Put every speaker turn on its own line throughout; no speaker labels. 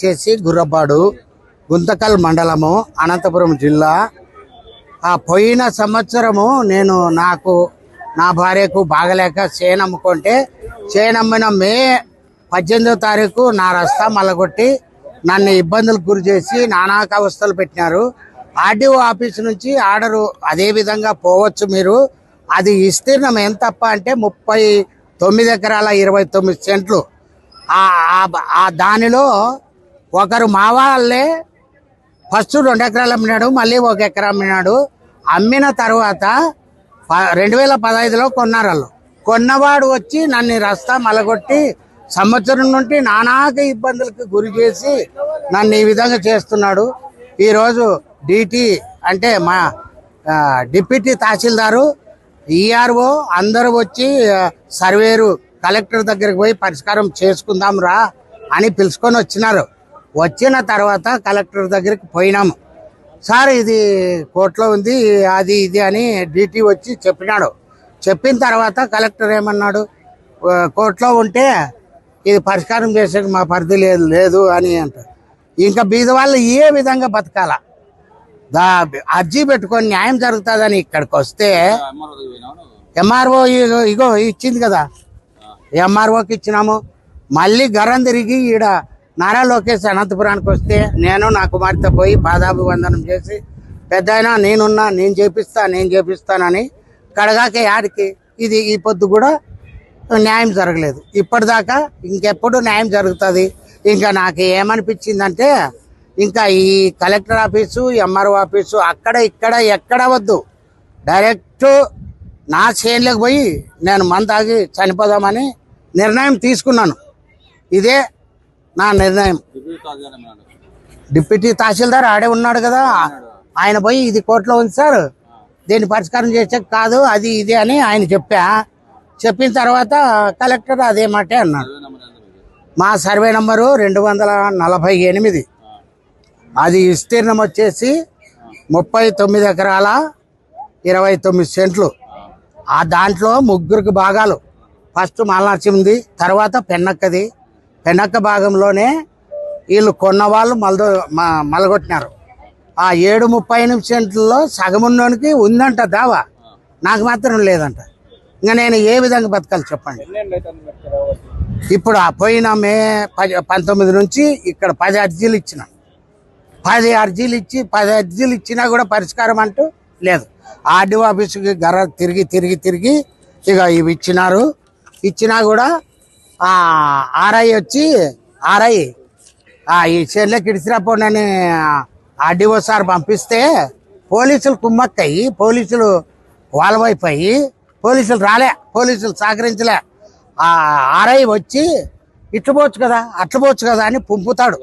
చేసి గుర్రపాడు గుంతకల్ మండలము అనంతపురం జిల్లా. ఆ పోయిన సంవత్సరము నేను నా భార్యకు బాగలేక చేనమ్ముకుంటే చేనమ్మిన మే 18వ తారీఖు నా రస్తా మల్లగొట్టి నన్ను ఇబ్బందులకు గురి చేసి నానాక అవస్థలు పెట్టినారు. ఆర్డీఓ ఆఫీస్ నుంచి ఆర్డరు అదే విధంగా పోవచ్చు మీరు, అది విస్తీర్ణం ఎంత తప్ప అంటే 39 ఎకరాల 29 సెంట్లు. దానిలో ఒకరు మా వాళ్ళే ఫస్ట్ 2 ఎకరాలు అమ్మినాడు, మళ్ళీ 1 ఎకరా అమ్మినాడు. అమ్మిన తర్వాత 2015లో కొన్నారు వాళ్ళు. కొన్నవాడు వచ్చి నన్ను రస్తా మలగొట్టి సంవత్సరం నుండి నానాక ఇబ్బందులకు గురి చేసి నన్ను ఈ విధంగా చేస్తున్నాడు. ఈరోజు డిటి అంటే మా డిప్యూటీ తహసీల్దారు, ఈఆర్ఓ అందరూ వచ్చి సర్వేరు కలెక్టర్ దగ్గరికి పోయి పరిష్కారం చేసుకుందాం రా అని పిలుచుకొని వచ్చినారు. వచ్చిన తర్వాత కలెక్టర్ దగ్గరికి పోయినాము. సార్ ఇది కోర్టులో ఉంది అది ఇది అని డిటి వచ్చి చెప్పినాడు. చెప్పిన తర్వాత కలెక్టర్ ఏమన్నాడు, కోర్టులో ఉంటే ఇది పరిష్కారం చేసే మా పరిధి లేదు అని అంటారు. ఇంకా బీద వాళ్ళు ఏ విధంగా బతకాల, అర్జీ పెట్టుకొని న్యాయం జరుగుతుందని ఇక్కడికి వస్తే ఎంఆర్ఓ ఇగో ఇచ్చింది కదా, ఎంఆర్ఓకి ఇచ్చినాము. మళ్ళీ గరం తిరిగి ఈడ నారా లోకేష్ అనంతపురానికి వస్తే నేను నా కుమార్తె పోయి పాదాభివందనం చేసి పెద్దాయన నేనున్నా, నేను చేపిస్తానని కడగాకే యాడికి ఇది ఈ పొద్దు కూడా న్యాయం జరగలేదు. ఇప్పటిదాకా ఇంకెప్పుడు న్యాయం జరుగుతుంది. ఇంకా నాకు ఏమనిపించిందంటే ఇంకా ఈ కలెక్టర్ ఆఫీసు ఎంఆర్ఓ ఆఫీసు అక్కడ ఇక్కడ ఎక్కడ వద్దు, డైరెక్ట్ నా చేనులోకి పోయి నేను తాగి చనిపోదామని నిర్ణయం తీసుకున్నాను. ఇదే నా నిర్ణయం. డిప్యూటీ తహసీల్దార్ ఆడే ఉన్నాడు కదా, ఆయన పోయి ఇది కోర్టులో ఉంది సార్, దీన్ని పరిష్కారం చేసే కాదు అది ఇది అని ఆయన చెప్పిన తర్వాత కలెక్టర్ అదే మాటే అన్నాడు. మా సర్వే నంబరు 248, అది విస్తీర్ణం వచ్చేసి 39 ఎకరాల 29 సెంట్లు. ఆ దాంట్లో 3 భాగాలు, ఫస్ట్ మాలనరసింది, తర్వాత పెన్నక్క భాగంలోనే వీళ్ళు కొన్నవాళ్ళు మలగొట్టినారు. ఆ 7.38 సెంట్లలో సగమున్నోనికి ఉందంట దావా, నాకు మాత్రం లేదంట. ఇంకా నేను ఏ విధంగా బతకాలి చెప్పండి. ఇప్పుడు పోయిన మే 19 నుంచి ఇక్కడ 10 అర్జీలు ఇచ్చిన, 10 అర్జీలు ఇచ్చినా కూడా పరిష్కారం అంటూ లేదు. ఆర్డీఓ ఆఫీసుకి తిరిగి ఇక ఇవి ఇచ్చినా కూడా ఆర్ఐ వచ్చి ఈ చెల్లెకి ఇడిసిరాపోండి ఆర్డీఓ సార్ పంపిస్తే పోలీసులు కుమ్మక్కయ్యి, పోలీసులు వాళ్ళ వైపు అయ్యి, పోలీసులు రాలే, పోలీసులు సహకరించలే. ఆర్ఐ వచ్చి ఇట్లుపోవచ్చు కదా అని పంపుతాడు.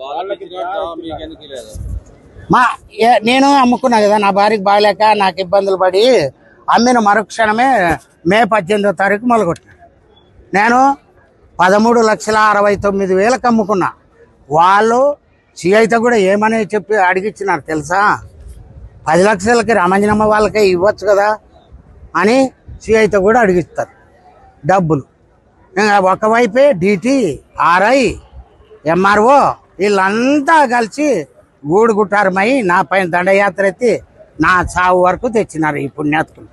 నేను అమ్ముకున్నా కదా, నా భార్యకి బాగలేక నాకు ఇబ్బందులు పడి అమ్మిన మరుక్షణమే మే 18వ తారీఖు మొదలుకొట్టినా. నేను 13,69,000కి అమ్ముకున్నా. వాళ్ళు సిఐతో కూడా ఏమని చెప్పి అడిగిచ్చినారు తెలుసా, 10 లక్షలకి రామంజనమ్మ వాళ్ళకే ఇవ్వచ్చు కదా అని సిఐతో కూడా అడిగిస్తారు డబ్బులు. ఒకవైపే డిటి, ఆర్ఐ, ఎంఆర్ఓ వీళ్ళంతా కలిసి గూడుగుట్టారమై నా పైన దండయాత్ర ఎత్తి నా చావు వరకు తెచ్చినారు ఈ పుణ్యాత్కులు.